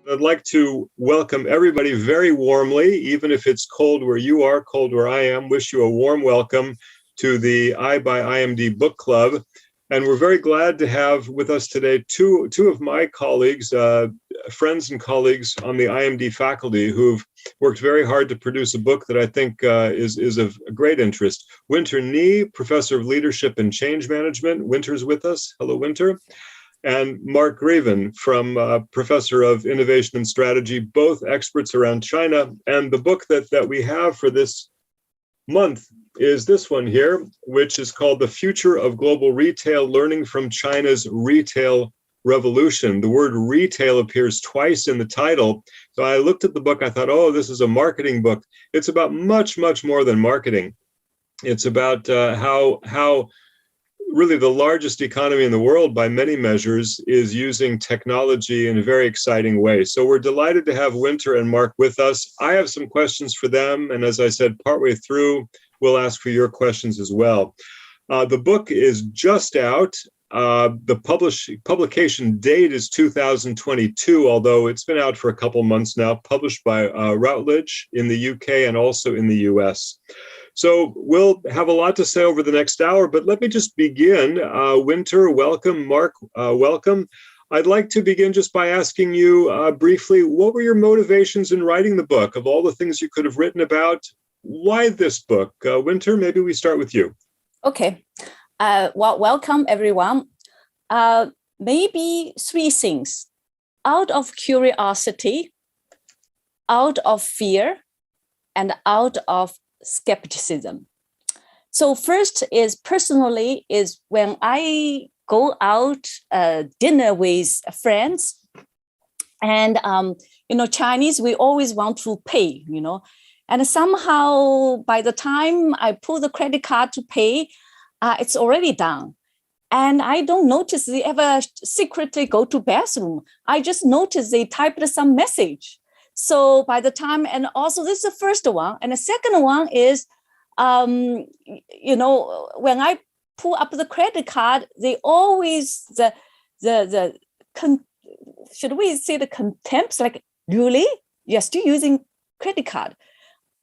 I'd like to welcome everybody very warmly, even if it's cold where you are, cold where I am. Wish you a warm welcome to the I by IMD Book Club. And we're very glad to have with us today two of my colleagues, friends and colleagues on the IMD faculty who've worked very hard to produce a book that I think is of great interest. Winter Nee, Professor of Leadership and Change Management. Winter's with us. Hello, Winter. And Mark Graven, Professor of Innovation and Strategy, both experts around China. And the book that we have for this month is this one here, which is called The Future of Global Retail, Learning from China's Retail Revolution. The word retail appears twice in the title. So I looked at the book, I thought, oh, this is a marketing book. It's about much, much more than marketing. It's about how really the largest economy in the world by many measures is using technology in a very exciting way. So we're delighted to have Winter and Mark with us. I have some questions for them. And as I said, partway through, we'll ask for your questions as well. The book is just out. The publication date is 2022, although it's been out for a couple months now, published by Routledge in the UK and also in the US. So we'll have a lot to say over the next hour, but let me just begin. Winter, welcome. Mark, welcome. I'd like to begin just by asking you briefly, what were your motivations in writing the book? Of all the things you could have written about, why this book? Winter, maybe we start with you. Okay. Well, welcome, everyone. Maybe three things. Out of curiosity, out of fear, and out of skepticism. So first is personally is when I go out dinner with friends, and Chinese, we always want to pay, and somehow by the time I pull the credit card to pay, it's already done. And I don't notice they ever secretly go to bathroom. I just notice they typed some message. So by the time, and also this is the first one. And the second one is, when I pull up the credit card, they always, should we say the contempt, like, really? You're still using credit card.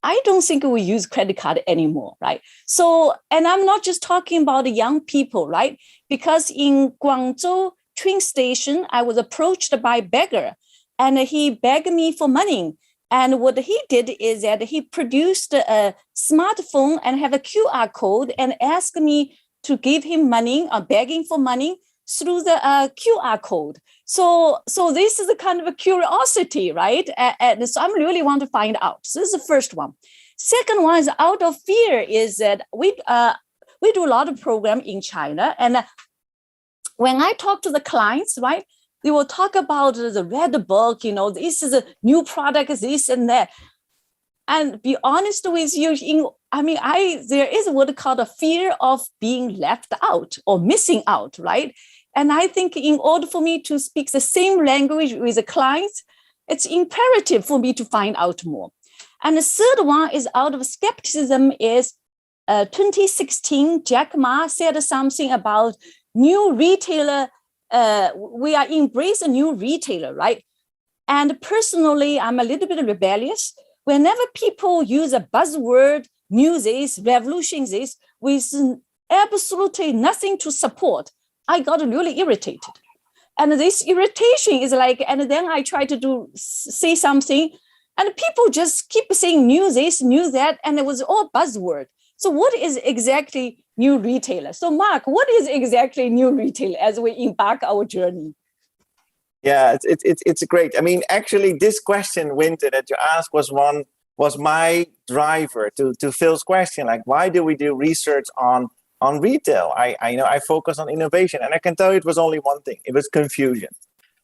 I don't think we use credit card anymore, right? So, and I'm not just talking about the young people, right? Because in Guangzhou train station, I was approached by a beggar, and he begged me for money. And what he did is that he produced a smartphone and have a QR code and asked me to give him money or begging for money through the QR code. So this is a kind of a curiosity, right? And so I really want to find out. So this is the first one. Second one is out of fear is that we do a lot of program in China. And when I talk to the clients, right, they will talk about the red book, this is a new product, this and that. And be honest with you, there is what called a fear of being left out or missing out, right? And I think in order for me to speak the same language with the clients, it's imperative for me to find out more. And the third one is out of skepticism is 2016, Jack Ma said something about new retailer. We are embracing a new retailer, right? And personally, I'm a little bit rebellious. Whenever people use a buzzword, new this, revolution this, with absolutely nothing to support, I got really irritated. And this irritation is like, and then I try to say something, and people just keep saying new this, new that, and it was all buzzword. So what is exactly new retailer? So Mark, what is exactly new retailer as we embark our journey? Yeah, it's great. Actually, this question, Winter, that you asked was my driver to Phil's question. Like, why do we do research on retail? I focus on innovation, and I can tell you it was only one thing. It was confusion.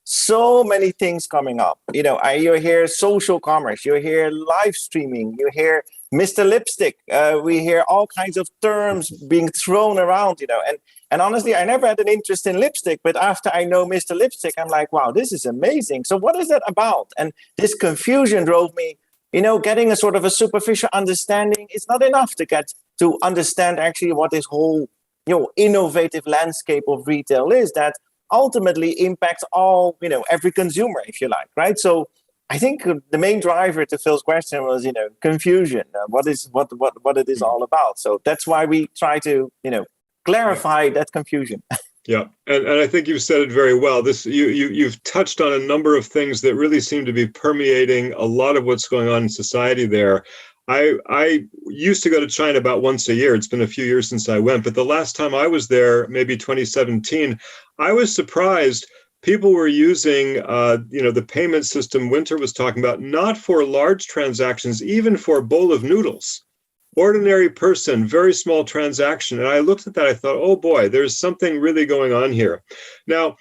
So many things coming up. You hear social commerce, you hear live streaming, you hear Mr. Lipstick. We hear all kinds of terms being thrown around, and honestly, I never had an interest in lipstick, but after I know Mr. Lipstick, I'm like, wow, this is amazing. So what is that about? And this confusion drove me, getting a sort of a superficial understanding. It's not enough to understand actually what this whole, innovative landscape of retail is, that ultimately impacts all, every consumer, if you like, right? So I think the main driver to Phil's question was, confusion. What it is all about. So that's why we try to, clarify that confusion. Yeah, and I think you've said it very well. You've touched on a number of things that really seem to be permeating a lot of what's going on in society there. I used to go to China about once a year. It's been a few years since I went, but the last time I was there, maybe 2017, I was surprised. People were using, the payment system Winter was talking about, not for large transactions, even for a bowl of noodles. Ordinary person, very small transaction. And I looked at that, I thought, oh boy, there's something really going on here. Now,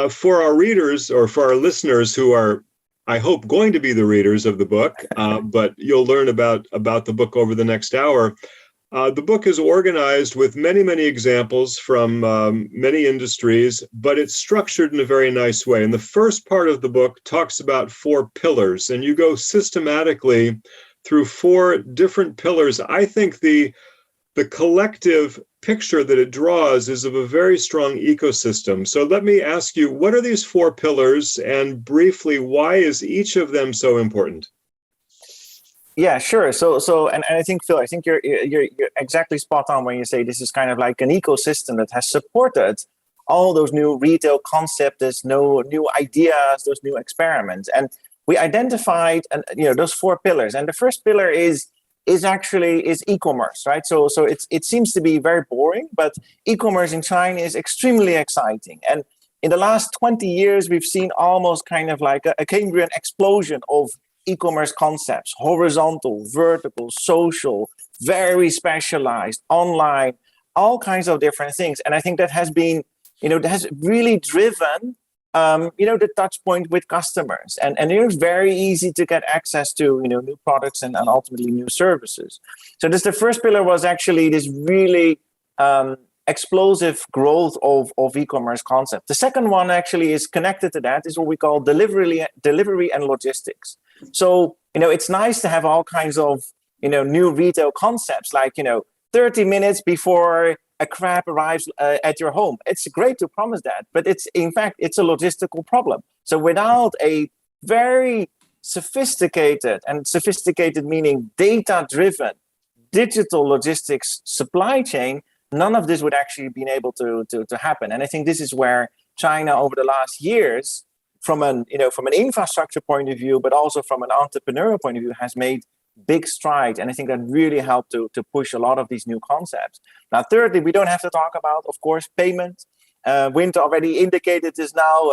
for our readers or for our listeners who are, I hope, going to be the readers of the book, but you'll learn about the book over the next hour. The book is organized with many, many examples from many industries, but it's structured in a very nice way. And the first part of the book talks about 4 pillars, and you go systematically through 4 different pillars. I think the collective picture that it draws is of a very strong ecosystem. So let me ask you, what are these 4 pillars, and briefly, why is each of them so important? Yeah, sure. So, and I think, Phil, I think you're exactly spot on when you say this is kind of like an ecosystem that has supported all those new retail concepts, those new ideas, those new experiments, and we identified, those 4 pillars. And the first pillar is e-commerce, right? So it seems to be very boring, but e-commerce in China is extremely exciting. And in the last 20 years, we've seen almost kind of like a Cambrian explosion of e-commerce concepts: horizontal, vertical, social, very specialized, online, all kinds of different things. And I think that has been, that has really driven the touch point with customers, and it's very easy to get access to new products and ultimately new services. So this, the first pillar was actually this really explosive growth of e-commerce concept. The second one actually is connected to that, is what we call delivery and logistics. So it's nice to have all kinds of new retail concepts, like 30 minutes before a crab arrives at your home. It's great to promise that, but it's a logistical problem. So without a very sophisticated meaning data-driven digital logistics supply chain, none of this would actually been able to happen. And I think this is where China over the last years, from an infrastructure point of view, but also from an entrepreneurial point of view, has made big stride. And I think that really helped to push a lot of these new concepts. Now, thirdly, we don't have to talk about, of course, payment. Winter already indicated this now.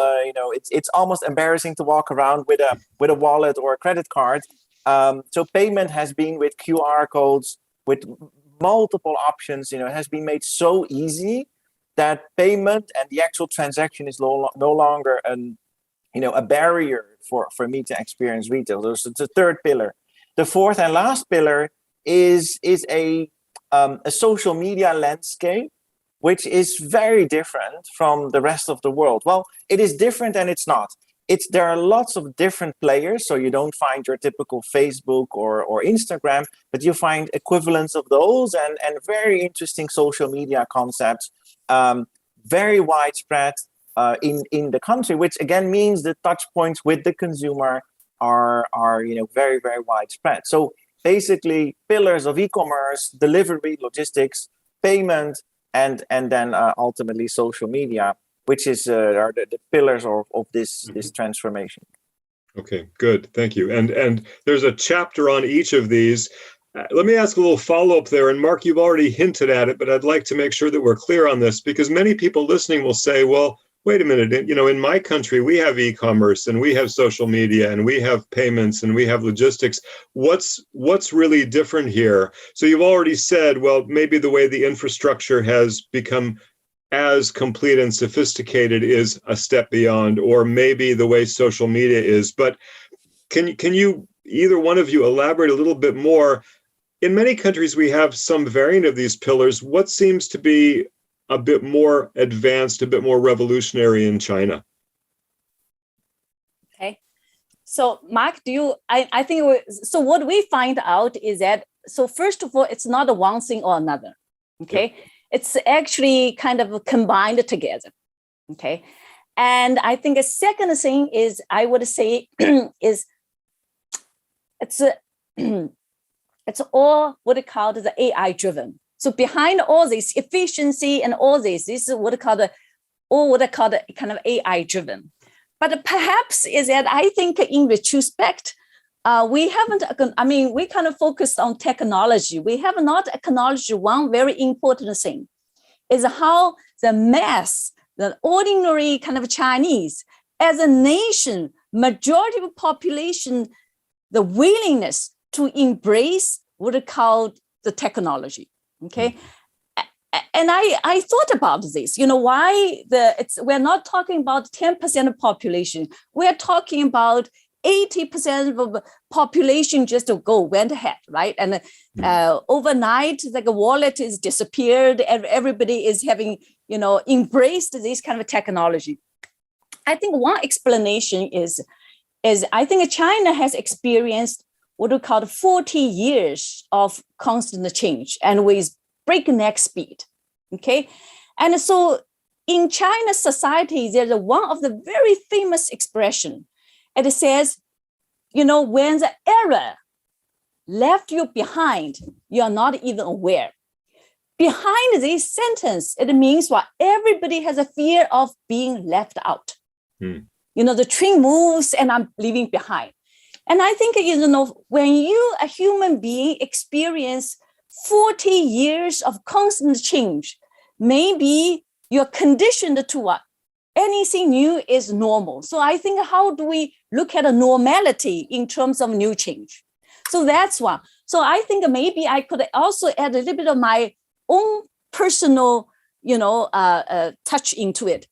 It's almost embarrassing to walk around with a wallet or a credit card. So payment has been with QR codes, with multiple options, has been made so easy that payment and the actual transaction is no longer a barrier for me to experience retail. So it's the third pillar. The fourth and last pillar is a social media landscape, which is very different from the rest of the world. Well, it is different and it's not. There are lots of different players, so you don't find your typical Facebook or Instagram, but you find equivalents of those and very interesting social media concepts, very widespread in the country, which again means the touch points with the consumer are very, very widespread. So basically, pillars of e-commerce, delivery, logistics, payment, and then ultimately social media, which are the pillars of this transformation. Okay, good, thank you. And there's a chapter on each of these. Let me ask a little follow-up there. And Mark, you've already hinted at it, but I'd like to make sure that we're clear on this, because many people listening will say, well, wait a minute, in my country, we have e-commerce and we have social media and we have payments and we have logistics. What's really different here? So you've already said, well, maybe the way the infrastructure has become as complete and sophisticated is a step beyond, or maybe the way social media is. But can you, either one of you, elaborate a little bit more? In many countries, we have some variant of these pillars. What seems to be a bit more advanced, a bit more revolutionary in China? Okay. So Mark, I think, so what we find out is that, so first of all, it's not a one thing or another, okay? Yeah. It's actually kind of combined together, okay? And I think a second thing is, I would say, is it's it's all what it called the AI driven. So behind all this efficiency and all this is what it called kind of AI driven. But perhaps is that I think in retrospect, we haven't, we kind of focused on technology. We have not acknowledged one very important thing, is how the mass, the ordinary kind of Chinese, as a nation, majority of population, the willingness to embrace what is called the technology, okay? And I thought about this, why we're not talking about 10% of population. We're talking about 80% of the population just went ahead, right? And overnight, like a wallet is disappeared, and everybody is having, embraced this kind of technology. I think one explanation is I think China has experienced what we call 40 years of constant change and with breakneck speed, okay? And so in China society, there's one of the very famous expression. It says, when the era left you behind, you're not even aware. Behind this sentence, it means what? Everybody has a fear of being left out. The train moves and I'm leaving behind. And I think, when you, a human being, experience 40 years of constant change, maybe you're conditioned to what? Anything new is normal. So I think, how do we look at a normality in terms of new change? So that's one. So I think maybe I could also add a little bit of my own personal, touch into it.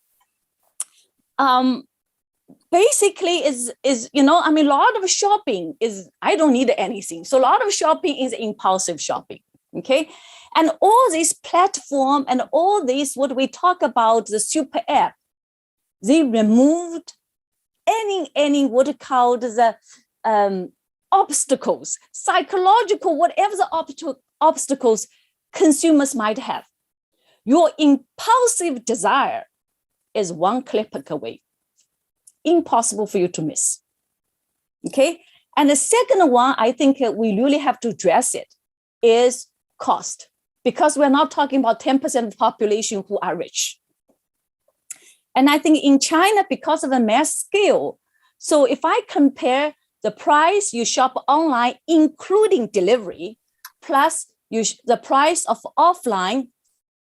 Basically is a lot of shopping is, I don't need anything. So a lot of shopping is impulsive shopping, okay? And all this platform and all this, what we talk about, the super app, they removed any what it called the obstacles, psychological, whatever the obstacles consumers might have. Your impulsive desire is one click away. Impossible for you to miss. Okay. And the second one, I think we really have to address it, is cost, because we're not talking about 10% of the population who are rich. And I think in China, because of the mass scale, so if I compare the price you shop online, including delivery, plus the price of offline,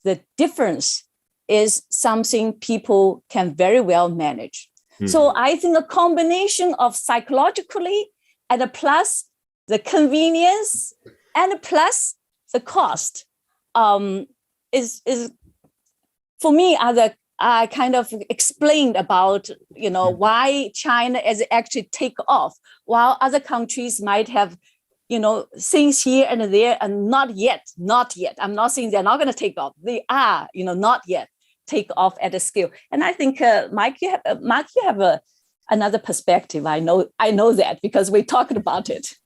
the difference is something people can very well manage. So I think a combination of psychologically and plus the convenience and plus the cost is for me I kind of explained about why China is actually take off while other countries might have things here and there and not yet. I'm not saying they're not going to take off. They are not yet take off at a scale. And I think Mike, you have another perspective. I know that because we talked about it.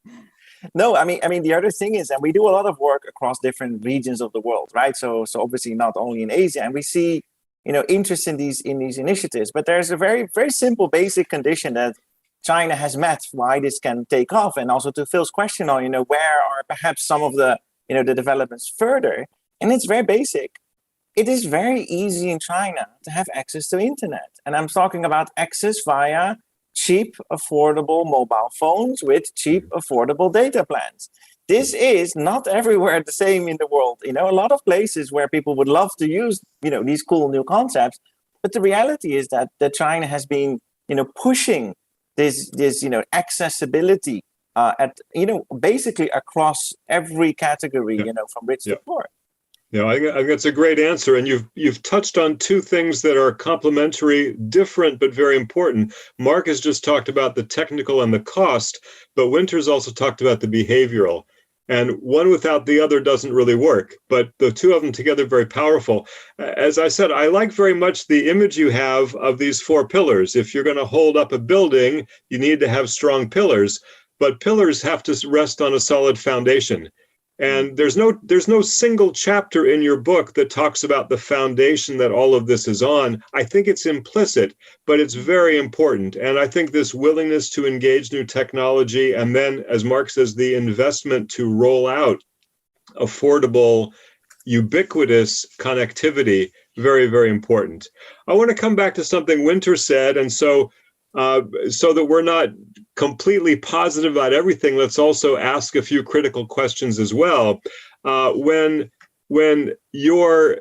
No, I mean the other thing is, and we do a lot of work across different regions of the world, right? So obviously not only in Asia, and we see interest in these initiatives, but there's a very, very simple basic condition that China has met why this can take off. And also to Phil's question on where are perhaps some of the the developments further, and it's very basic. It is very easy in China to have access to internet. And I'm talking about access via cheap, affordable mobile phones with cheap, affordable data plans. This is not everywhere the same in the world. A lot of places where people would love to use, these cool new concepts. But the reality is that China has been, pushing this accessibility at, basically across every category, from rich to poor. Yeah, I think that's a great answer. And you've touched on two things that are complementary, different, but very important. Mark has just talked about the technical and the cost, but Winter's also talked about the behavioral. And one without the other doesn't really work, but the two of them together are very powerful. As I said, I like very much the image you have of these four pillars. If you're going to hold up a building, you need to have strong pillars, but pillars have to rest on a solid foundation. And there's no single chapter in your book that talks about the foundation that all of this is on. I think it's implicit, but it's very important. And I think this willingness to engage new technology, and then, as Mark says, the investment to roll out affordable, ubiquitous connectivity, very, very important. I want to come back to something Winter said, and so that we're not completely positive about everything, let's also ask a few critical questions as well. When your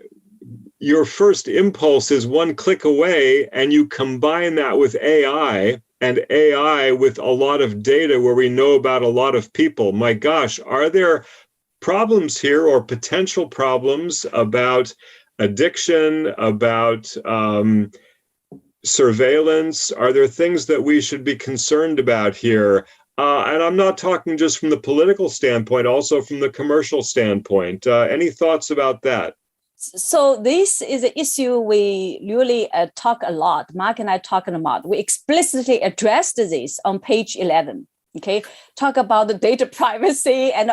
first impulse is one click away, and you combine that with AI, and AI with a lot of data where we know about a lot of people, my gosh, are there problems here or potential problems about addiction, about surveillance? Are there things that we should be concerned about here? And I'm not talking just from the political standpoint, also from the commercial standpoint. Any thoughts about that? So this is an issue we really talk a lot. Mark and I talking about. We explicitly addressed this on page 11. Okay, talk about the data privacy and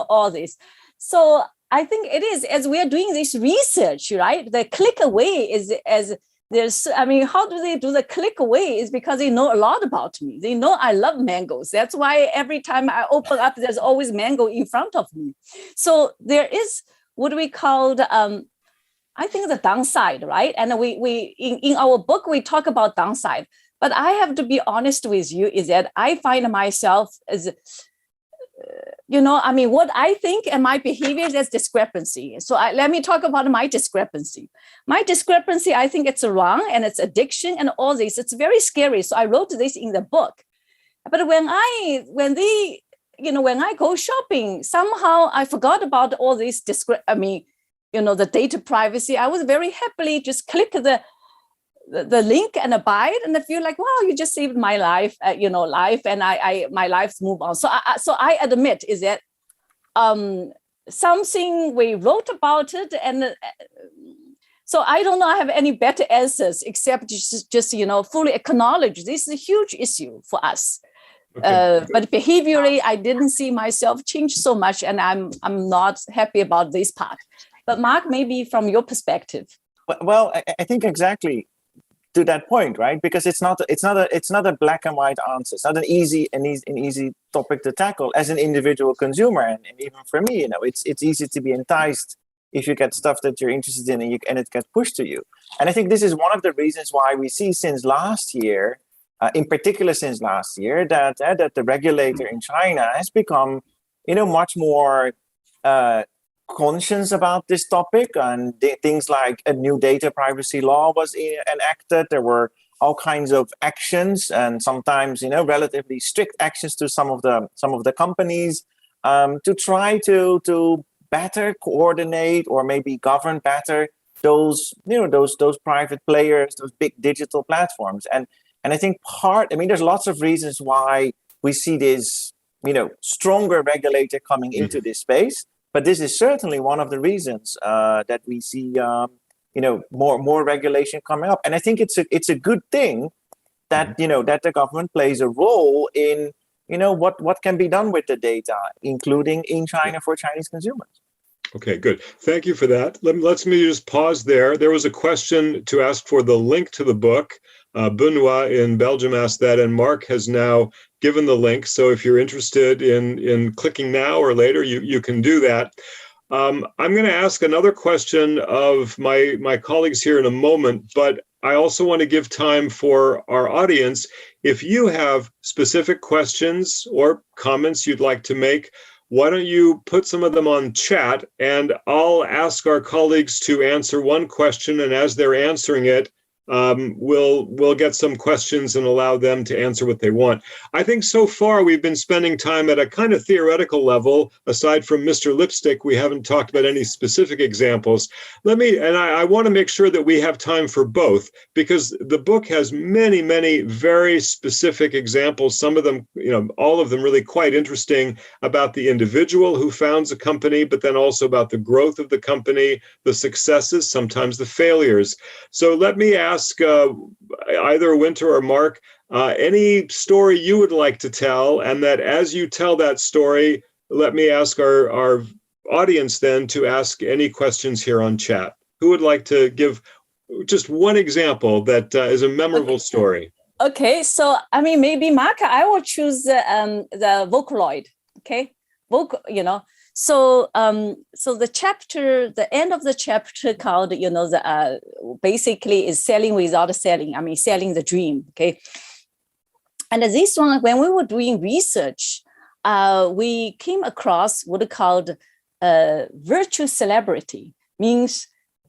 all this. So I think it is, as we are doing this research, right? The click away is as there's. I mean, how do they do the click away? Is because they know a lot about me. They know I love mangoes. That's why every time I open up, there's always mango in front of me. So there is what we called, I think, the downside, right? And we in our book we talk about downside. But I have to be honest with you is that I find myself as, what I think and my behavior, there's discrepancy. So let me talk about my discrepancy. My discrepancy, I think it's wrong, and it's addiction and all this. It's very scary. So I wrote this in the book. But when I go shopping, somehow I forgot about all this the data privacy. I was very happily just click the link and buy it, and I feel like, wow, you just saved my life, and my life's move on. So I admit is that something we wrote about it, and so I don't know. I have any better answers except just fully acknowledge this is a huge issue for us. Okay. But behaviorally, I didn't see myself change so much, and I'm not happy about this part. But Mark, maybe from your perspective. Well, I think exactly to that point, right? Because it's not a black and white answer. It's not an easy topic to tackle as an individual consumer, and even for me, it's easy to be enticed if you get stuff that you're interested in and it gets pushed to you. And I think this is one of the reasons why we see since last year, in particular since last year, that the regulator in China has become, much more conscious about this topic, and things like a new data privacy law was enacted. There were all kinds of actions, and sometimes relatively strict actions to some of the companies to try to better coordinate or maybe govern better those private players, those big digital platforms. And I think there's lots of reasons why we see this stronger regulator coming into this space. But this is certainly one of the reasons that we see, more regulation coming up. And I think it's a good thing that that the government plays a role in what can be done with the data, including in China for Chinese consumers. Okay, good. Thank you for that. Let me just pause there. There was a question to ask for the link to the book. Benoit in Belgium asked that, and Mark has now given the link. So if you're interested in clicking now or later, you can do that. I'm going to ask another question of my colleagues here in a moment, but I also want to give time for our audience. If you have specific questions or comments you'd like to make, why don't you put some of them on chat, and I'll ask our colleagues to answer one question, and as they're answering it, we'll get some questions and allow them to answer what they want. I think so far we've been spending time at a kind of theoretical level. Aside from Mr. Lipstick, we haven't talked about any specific examples. I want to make sure that we have time for both, because the book has many, many very specific examples, some of them, all of them really quite interesting, about the individual who founds a company, but then also about the growth of the company, the successes, sometimes the failures. So let me ask either Winter or Mark, any story you would like to tell, and that as you tell that story, let me ask our audience then to ask any questions here on chat. Who would like to give just one example that is a memorable story? Okay, so I mean, maybe Mark, I will choose the Vocaloid. Okay, So, so the chapter, the end of the chapter called, the basically is selling without selling. I mean, selling the dream. Okay, and this one, when we were doing research, we came across what are called virtual celebrity. Means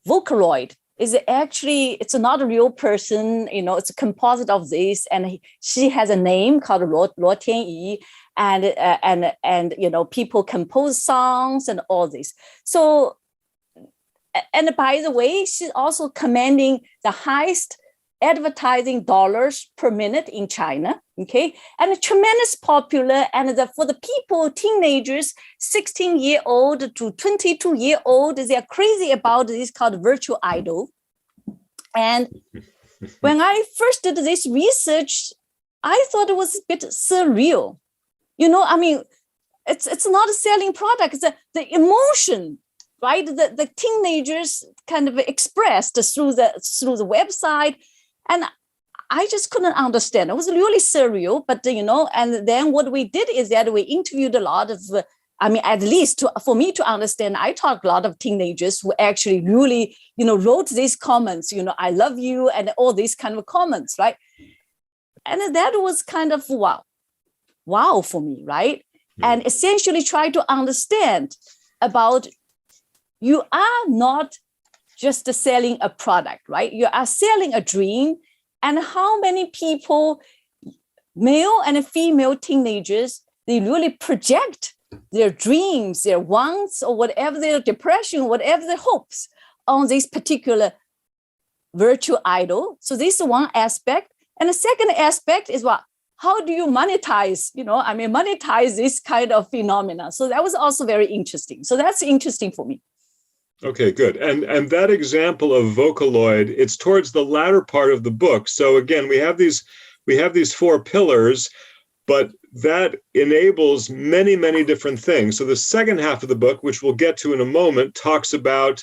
Vocaloid is actually, it's not a real person, it's a composite of this, and she has a name called Luo Tianyi, and people compose songs and all this. So, and by the way, she's also commanding the highest advertising dollars per minute in China, okay? And a tremendous popular, and for the people, teenagers, 16-year-old to 22-year-old, they're crazy about this called virtual idol. And when I first did this research, I thought it was a bit surreal. I mean, it's not a selling product, it's the emotion, right? The teenagers kind of expressed through the website. And I just couldn't understand. It was really surreal, but, and then what we did is that we interviewed a lot of, at least for me to understand, I talked a lot of teenagers who actually really, wrote these comments, I love you, and all these kind of comments, right? And that was kind of wow for me, right? And essentially try to understand about, you are not just selling a product, right? You are selling a dream. And how many people, male and female teenagers, they really project their dreams, their wants, or whatever, their depression, whatever their hopes on this particular virtual idol. So this is one aspect. And the second aspect is how do you monetize, monetize this kind of phenomena? So that was also very interesting. So that's interesting for me. Okay, good. And that example of Vocaloid, it's towards the latter part of the book. So again, we have these 4 pillars, but that enables many, many different things. So the second half of the book, which we'll get to in a moment, talks about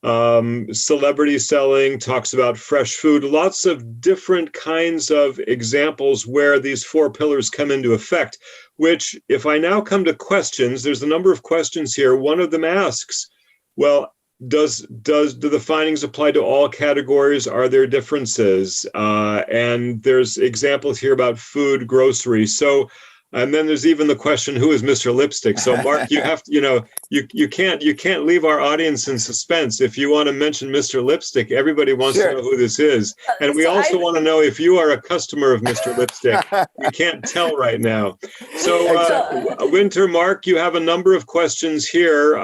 celebrity selling, talks about fresh food, lots of different kinds of examples where these 4 pillars come into effect, which if I now come to questions, there's a number of questions here. One of them asks, well, do the findings apply to all categories? Are there differences? And there's examples here about food, grocery. So, and then there's even the question, who is Mr. Lipstick? So Mark, you have to, you can't leave our audience in suspense. If you want to mention Mr. Lipstick, everybody wants to know who this is. And we also want to know if you are a customer of Mr. Lipstick. We can't tell right now. So Winter, Mark, you have a number of questions here.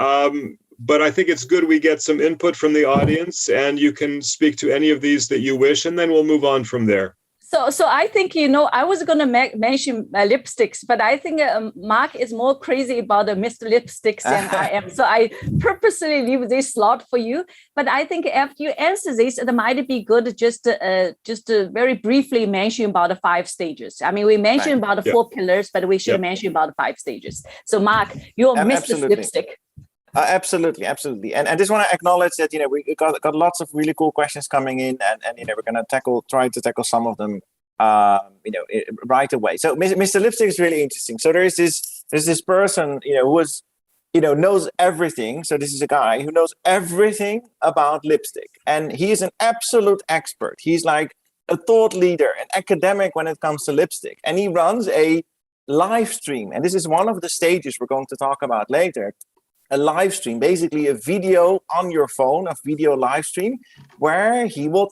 But I think it's good we get some input from the audience, and you can speak to any of these that you wish, and then we'll move on from there. So I think, I was going to mention lipsticks, but I think Mark is more crazy about Mr. Lipsticks than I am. So I purposely leave this slot for you. But I think after you answer this, it might be good just to very briefly mention about the 5 stages. I mean, we mentioned about the 4 pillars, but we should mention about the 5 stages. So Mark, you're Mr. Lipstick. Absolutely. And I just want to acknowledge that, we got lots of really cool questions coming in, and we're going to try to tackle some of them, right away. So Mr. Lipstick is really interesting. So there's this person, who knows everything. So this is a guy who knows everything about lipstick, and he is an absolute expert. He's like a thought leader, an academic when it comes to lipstick, and he runs a live stream. And this is one of the stages we're going to talk about later. A live stream, basically a video on your phone, a video live stream, where he will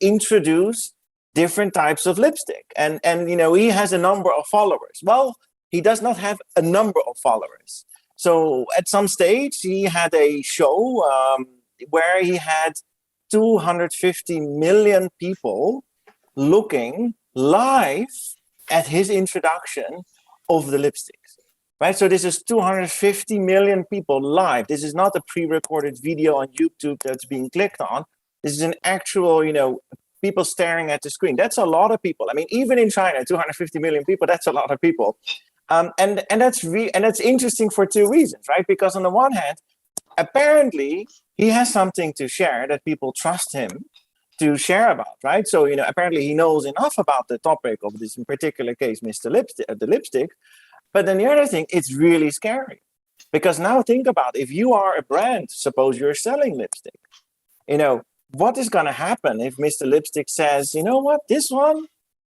introduce different types of lipstick. And he has a number of followers. Well, he does not have a number of followers. So at some stage, he had a show where he had 250 million people looking live at his introduction of the lipsticks. Right, so this is 250 million people live. This is not a pre-recorded video on YouTube that's being clicked on. This is an actual, people staring at the screen. That's a lot of people. I mean, even in China, 250 million people, that's a lot of people. And that's interesting for two reasons, right? Because on the one hand, apparently he has something to share that people trust him to share about, right? So, apparently he knows enough about the topic of this in particular case, Mr. The lipstick. But then the other thing, it's really scary. Because now think about, if you are a brand, suppose you're selling lipstick, what is going to happen if Mr. Lipstick says, you know what, this one,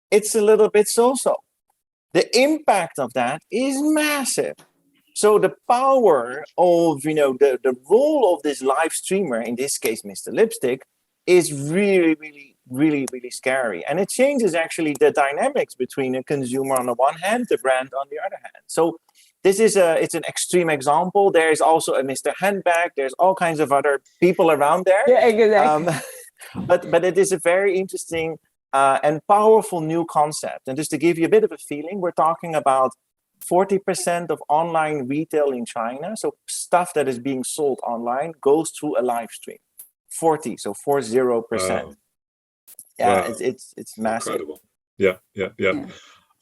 it's a little bit so-so. The impact of that is massive. So the power of, the role of this live streamer, in this case, Mr. Lipstick, is really, really, really, really scary. And it changes actually the dynamics between a consumer on the one hand, the brand on the other hand. So this is it's an extreme example. There is also a Mr. Handbag. There's all kinds of other people around there. Yeah, exactly. But it is a very interesting and powerful new concept. And just to give you a bit of a feeling, we're talking about 40% of online retail in China. So stuff that is being sold online goes through a live stream. 40, so 40%. Wow. Yeah, Wow. it's massive. Incredible. Yeah.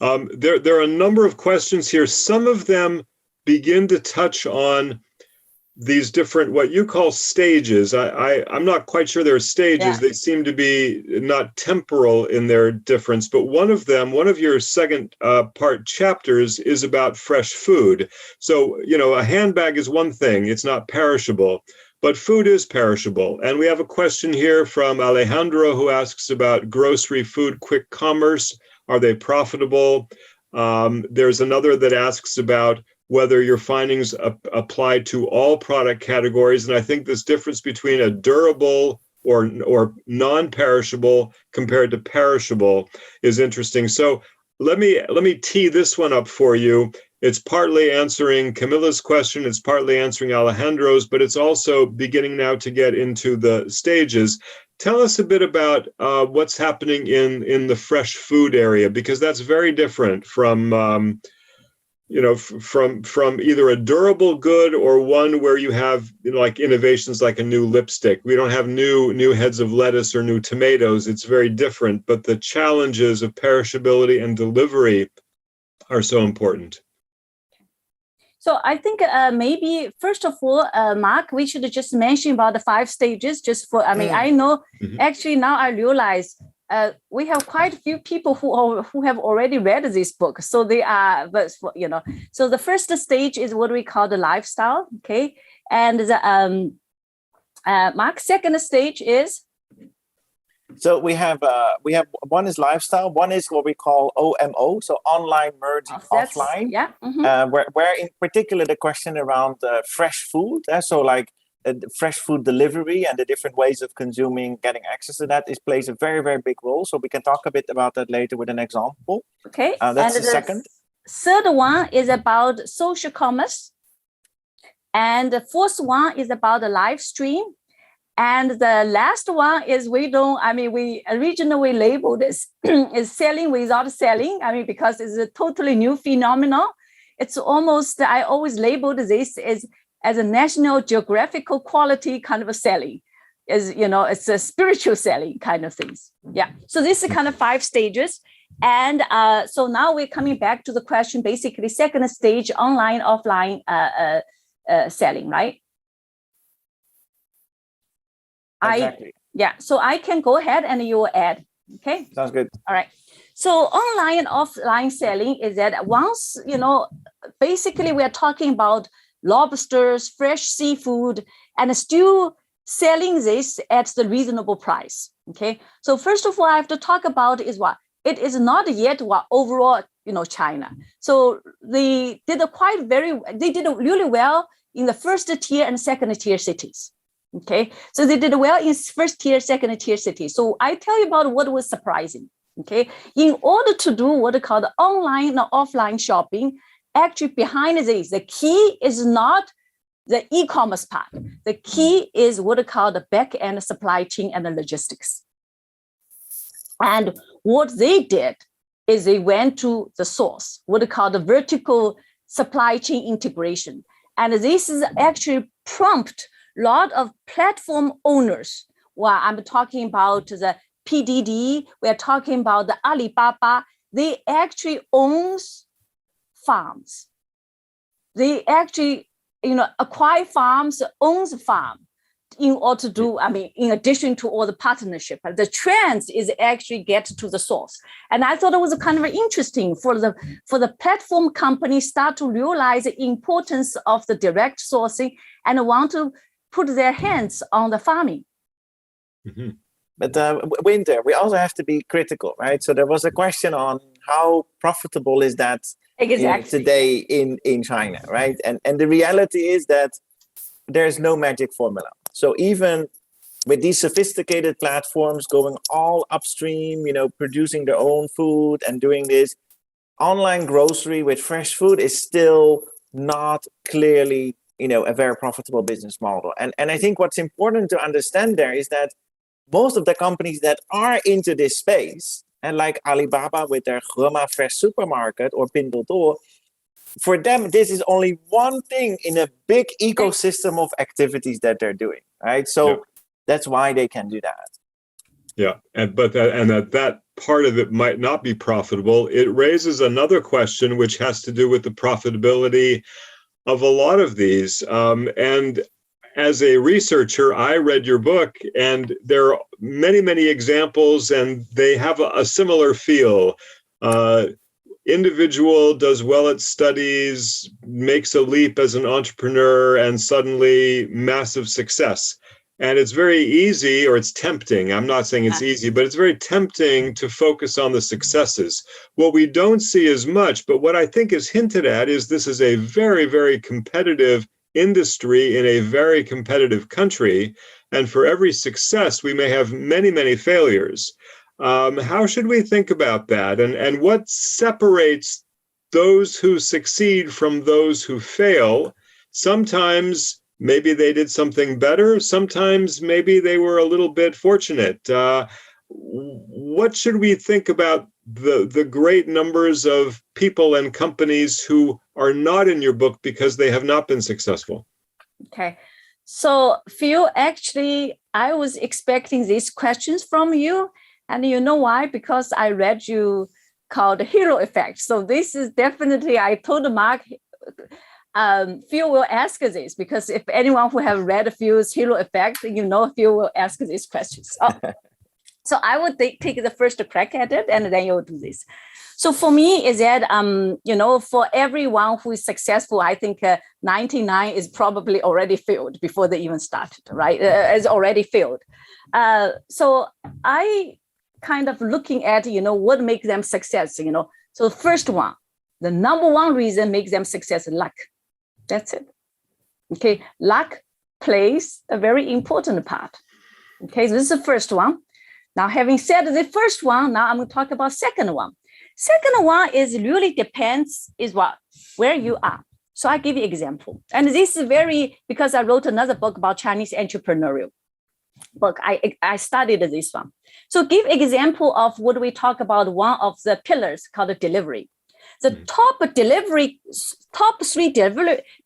There are a number of questions here. Some of them begin to touch on these different, what you call stages. I'm not quite sure they're stages. Yeah. They seem to be not temporal in their difference, but one of your second part chapters is about fresh food. So, a handbag is one thing, it's not perishable, but food is perishable. And we have a question here from Alejandro who asks about grocery food, quick commerce. Are they profitable? There's another that asks about whether your findings apply to all product categories. And I think this difference between a durable or non-perishable compared to perishable is interesting. So let me tee this one up for you. It's partly answering Camilla's question, it's partly answering Alejandro's, but it's also beginning now to get into the stages. Tell us a bit about what's happening in the fresh food area, because that's very different from from either a durable good or one where you have like innovations like a new lipstick. We don't have new heads of lettuce or new tomatoes. It's very different, but the challenges of perishability and delivery are so important. So I think maybe first of all, Mark, we should just mention about the 5 stages. Just for, I know actually now I realize we have quite a few people who have already read this book. So they are, but so the first stage is what we call the lifestyle, okay, and the Mark, second stage is. So we have one is lifestyle, one is what we call OMO, so online merging offline. Yeah. Where in particular the question around fresh food, so like fresh food delivery and the different ways of consuming, getting access to that plays a very, very big role. So we can talk a bit about that later with an example. Okay. That's the second. Third one is about social commerce. And the fourth one is about the live stream. And the last one is we originally labeled this is selling without selling. Because it's a totally new phenomenon. It's almost, I always labeled this as a national geographical quality kind of a selling. It's a spiritual selling kind of things. Yeah. So this is kind of 5 stages. And so now we're coming back to the question, basically second stage, online, offline selling, right? Exactly. So I can go ahead and you will add. Okay. Sounds good. All right. So online and offline selling is that once, basically we are talking about lobsters, fresh seafood, and still selling this at the reasonable price. Okay. So first of all, I have to talk about is what it is not yet what overall, China. So they did really well in the first tier and second tier cities. Okay, so they did well in first tier, second tier cities. So I tell you about what was surprising. Okay, in order to do what they call the online or offline shopping, actually behind this, the key is not the e-commerce part. The key is what they call the back-end supply chain and the logistics. And what they did is they went to the source, what they call the vertical supply chain integration. And this is actually prompt lot of platform owners. Well, I'm talking about the PDD. We're talking about the Alibaba. They actually owns farms. They actually, acquire farms, owns farm in order to do, in addition to all the partnership. The trend is actually get to the source. And I thought it was kind of interesting for the platform companies start to realize the importance of the direct sourcing and want to put their hands on the farming. Mm-hmm. But Winter, we also have to be critical, right? So there was a question on how profitable is that today in China, right? And the reality is that there's no magic formula. So even with these sophisticated platforms going all upstream, producing their own food and doing this, online grocery with fresh food is still not clearly, a very profitable business model. And I think what's important to understand there is that most of the companies that are into this space, and like Alibaba with their Hema Fresh supermarket or Pinduoduo, for them, this is only one thing in a big ecosystem of activities that they're doing, right? So that's why they can do that. Yeah, that part of it might not be profitable. It raises another question, which has to do with the profitability of a lot of these. And as a researcher, I read your book, and there are many, many examples, and they have a similar feel. Individual does well at studies, makes a leap as an entrepreneur, and suddenly massive success. And it's very easy, or it's tempting. I'm not saying it's easy, but it's very tempting to focus on the successes. What we don't see as much, but what I think is hinted at, is this is a very, very competitive industry in a very competitive country. And for every success, we may have many, many failures. How should we think about that? And what separates those who succeed from those who fail? Sometimes maybe they did something better. Sometimes maybe they were a little bit fortunate. What should we think about the great numbers of people and companies who are not in your book because they have not been successful? Okay. So Phil, actually, I was expecting these questions from you. And you know why? Because I read you called Hero Effect. So this is definitely, I told Mark, Phil will ask this, because if anyone who have read Phil's Hero Effect, Phil will ask these questions. So I would take the first crack at it, and then you'll do this. So for me, is that, for everyone who is successful, I think 99 is probably already failed before they even started, right? It's already failed. So I kind of looking at, what makes them success, So the first one, the number one reason makes them success is luck. That's it. Okay, luck plays a very important part. Okay, so this is the first one. Now, having said the first one, now I'm going to talk about second one. Second one is really depends is where you are. So I give you example. And this is because I wrote another book about Chinese entrepreneurial book. I studied this one. So give example of what we talk about, one of the pillars called delivery. The top three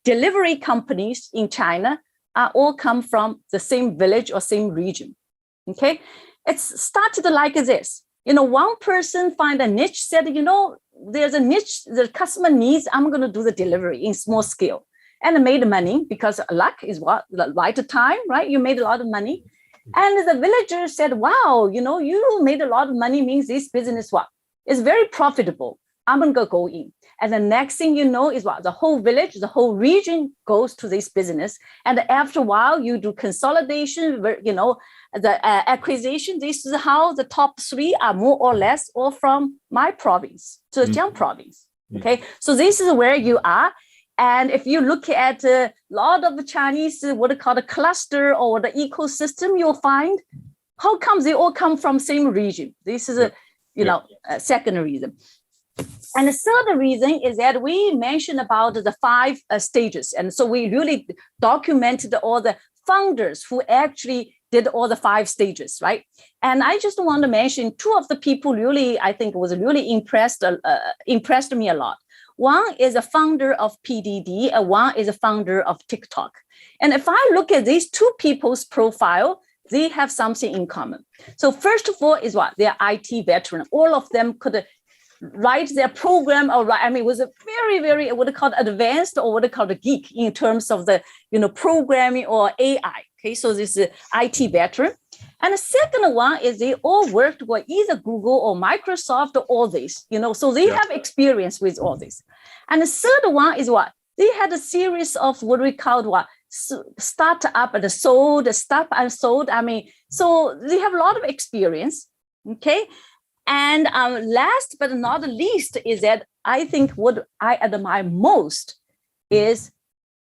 delivery companies in China are all come from the same village or same region. Okay, it's started like this. One person find a niche, said, there's a niche the customer needs, I'm going to do the delivery in small scale, and made money, because luck is the right time, right? You made a lot of money. And the villager said, wow, you made a lot of money, means this business is very profitable. I'm going to go in. And the next thing you know is the whole village, the whole region goes to this business. And after a while, you do consolidation, the acquisition. This is how the top three are more or less all from my province, Zhejiang province. Okay, so this is where you are. And if you look at a lot of the Chinese, what they call the cluster or the ecosystem, you'll find how come they all come from same region. This is a second reason. And the third reason is that we mentioned about the 5 stages. And so we really documented all the founders who actually did all the 5 stages, right? And I just want to mention 2 of the people really, I think was really impressed me a lot. One is a founder of PDD, and one is a founder of TikTok. And if I look at these 2 people's profile, they have something in common. So first of all is they're IT veteran. All of them could write their program or write, I mean, was a very, very, what they call advanced or what they call the geek in terms of the, programming or AI. Okay, so this is IT veteran. And the second one is they all worked with either Google or Microsoft or all this, so they have experience with all this. And the third one is what? They had a series of what we called startup and sold, stuff and sold. I mean, so they have a lot of experience. Okay. And last but not least is that I think what I admire most is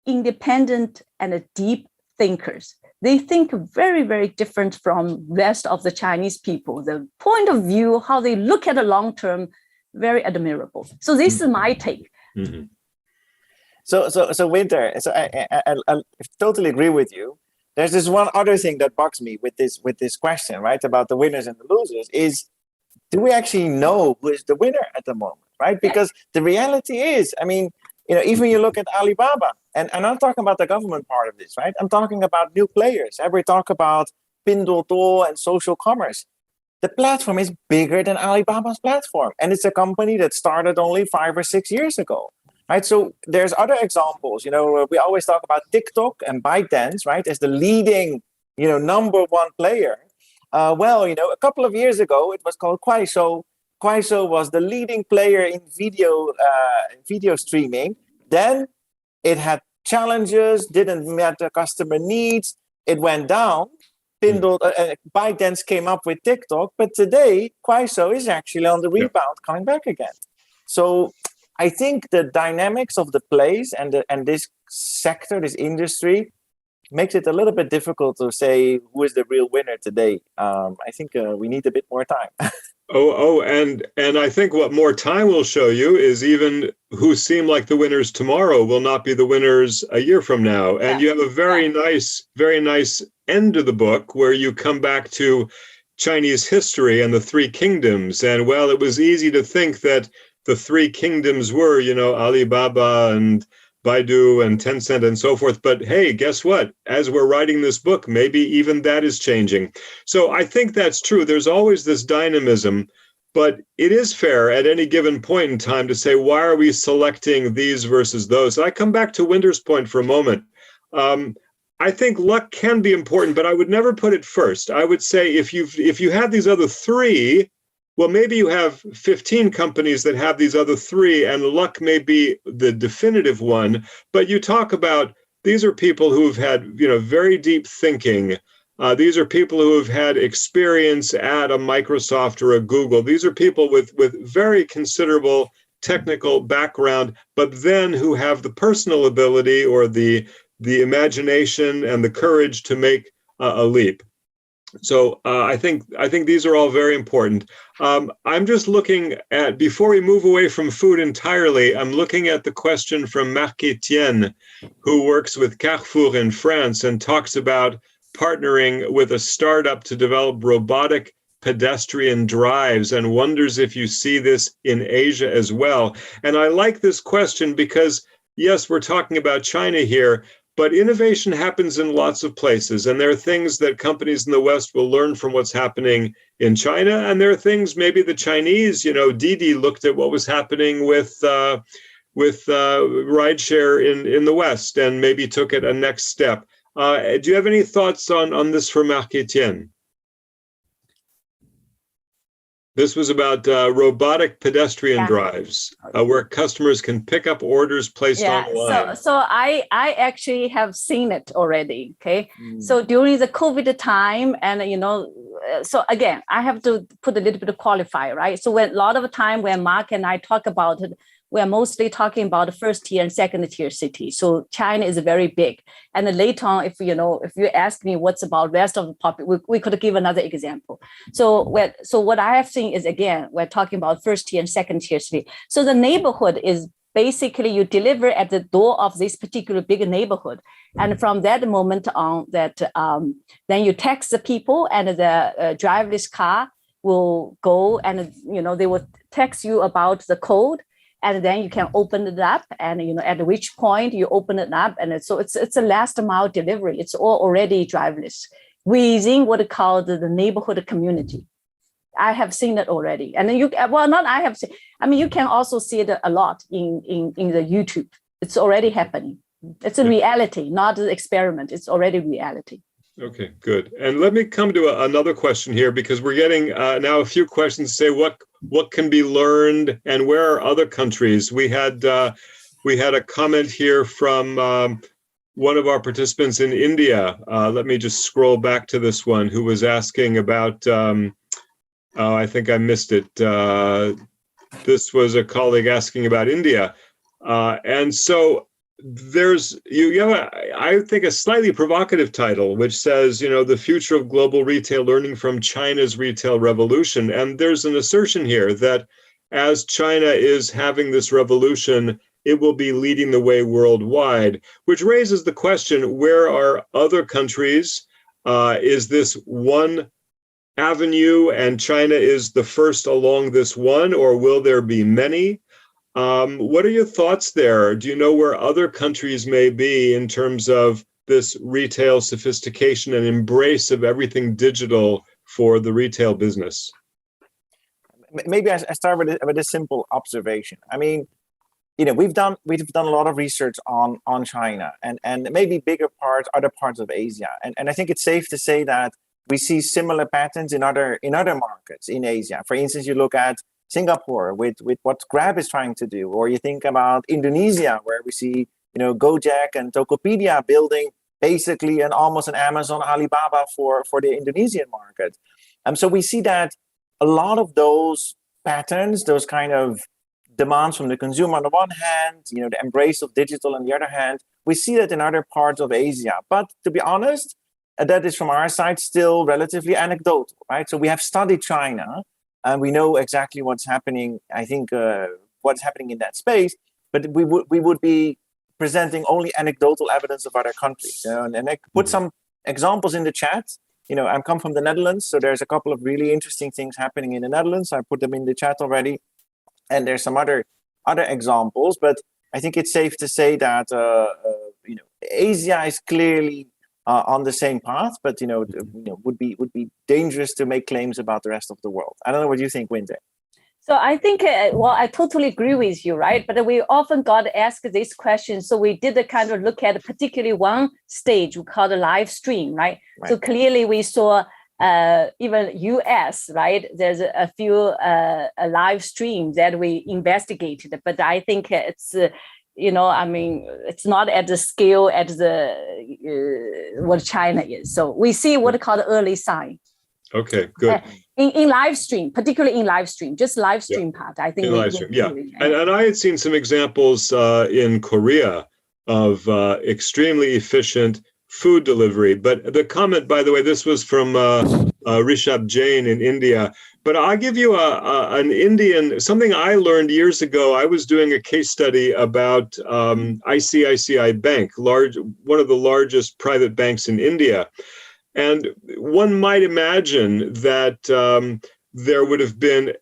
independent and deep thinkers. They think very, very different from rest of the Chinese people. The point of view, how they look at the long term, very admirable. So this is my take. Mm-hmm. So Winter, so I totally agree with you. There's this one other thing that bugs me with this question, right, about the winners and the losers is, do we actually know who is the winner at the moment, right? Because the reality is, I mean, even you look at Alibaba, and I'm not talking about the government part of this, right? I'm talking about new players. We talk about Pinduoduo and social commerce. The platform is bigger than Alibaba's platform, and it's a company that started only 5 or 6 years ago. Right, so there's other examples. We always talk about TikTok and ByteDance, right, as the leading, number one player. A couple of years ago, it was called Kuaishou. Kuaishou was the leading player in video streaming. Then it had challenges, didn't meet the customer needs. It went down. ByteDance came up with TikTok, but today Kuaishou is actually on the rebound, coming back again. So I think the dynamics of the place and this sector, this industry, makes it a little bit difficult to say who is the real winner today. I think we need a bit more time. And I think what more time will show you is even who seem like the winners tomorrow will not be the winners a year from now. And you have a very nice end of the book where you come back to Chinese history and the three kingdoms. And well, it was easy to think that the three kingdoms were, Alibaba and Baidu and Tencent and so forth. But hey, guess what? As we're writing this book, maybe even that is changing. So I think that's true. There's always this dynamism, but it is fair at any given point in time to say, why are we selecting these versus those? And I come back to Winter's point for a moment. I think luck can be important, but I would never put it first. I would say if you have these other three, well, maybe you have 15 companies that have these other three, and luck may be the definitive one. But you talk about, these are people who've had, very deep thinking. These are people who have had experience at a Microsoft or a Google. These are people with very considerable technical background, but then who have the personal ability or the imagination and the courage to make a leap. So I think these are all very important. I'm just looking at, before we move away from food entirely, I'm looking at the question from Marc Etienne, who works with Carrefour in France and talks about partnering with a startup to develop robotic pedestrian drives and wonders if you see this in Asia as well. And I like this question because, yes, we're talking about China here, but innovation happens in lots of places, and there are things that companies in the West will learn from what's happening in China, and there are things maybe the Chinese, Didi looked at what was happening with rideshare in the West and maybe took it a next step. Do you have any thoughts on this from Marc Etienne? This was about robotic pedestrian drives, where customers can pick up orders placed online. So I actually have seen it already. Okay. So during the COVID time, and so again, I have to put a little bit of qualifier, right? So when a lot of the time when Mark and I talk about it, we're mostly talking about the first tier and second tier cities. So China is very big. And then later on, if you ask me what's about rest of the population, we could give another example. So what I have seen is, again, we're talking about first tier and second tier city. So the neighborhood is basically you deliver at the door of this particular big neighborhood. And from that moment on, then you text the people, and the driverless car will go, and they will text you about the code. And then you can open it up, and at which point you open it up, and so it's a last mile delivery. It's all already driverless within what is called the neighborhood community. I have seen it already. And then you, well, not I have seen, I mean, you can also see it a lot in the YouTube. It's already happening. It's a reality, not an experiment. It's already reality. Okay, good. And let me come to another question here, because we're getting now a few questions say what can be learned and where are other countries? We had a comment here from one of our participants in India. Let me just scroll back to this one, who was asking about, I think I missed it. This was a colleague asking about India. And so there's, you have, I think, a slightly provocative title, which says, the future of global retail, learning from China's retail revolution. And there's an assertion here that as China is having this revolution, it will be leading the way worldwide, which raises the question, where are other countries? Is this one avenue and China is the first along this one, or will there be many? What are your thoughts there? Do you know where other countries may be in terms of this retail sophistication and embrace of everything digital for the retail business? Maybe I start with a simple observation. I mean, we've done a lot of research on China and maybe other parts of Asia, and I think it's safe to say that we see similar patterns in other markets in Asia. For instance, you look at Singapore with what Grab is trying to do, or you think about Indonesia, where we see Gojek and Tokopedia building basically almost an Amazon Alibaba for the Indonesian market. So we see that a lot of those patterns, those kind of demands from the consumer on the one hand, the embrace of digital on the other hand, we see that in other parts of Asia. But to be honest, that is from our side still relatively anecdotal, right? So we have studied China, and we know exactly what's happening. I think what's happening in that space, but we would be presenting only anecdotal evidence of other countries. And I put some examples in the chat. I come from the Netherlands, so there's a couple of really interesting things happening in the Netherlands. I put them in the chat already, and there's some other examples. But I think it's safe to say that Asia is clearly on the same path, but would be dangerous to make claims about the rest of the world. I don't know what you think, Winter. So I think, I totally agree with you, right? But we often got asked this question. So we did a kind of look at particularly one stage we call the live stream, right? So clearly we saw even US, right? There's a few live streams that we investigated, but I think it's it's not at the scale at what China is. So we see what called early sign. Okay, good. In live stream, particularly in live stream, just live stream part. I think in live stream, And I had seen some examples in Korea of extremely efficient food delivery. But the comment, by the way, this was from Rishabh Jain in India. But I'll give you an Indian, something I learned years ago. I was doing a case study about ICICI Bank, one of the largest private banks in India. And one might imagine that there would have been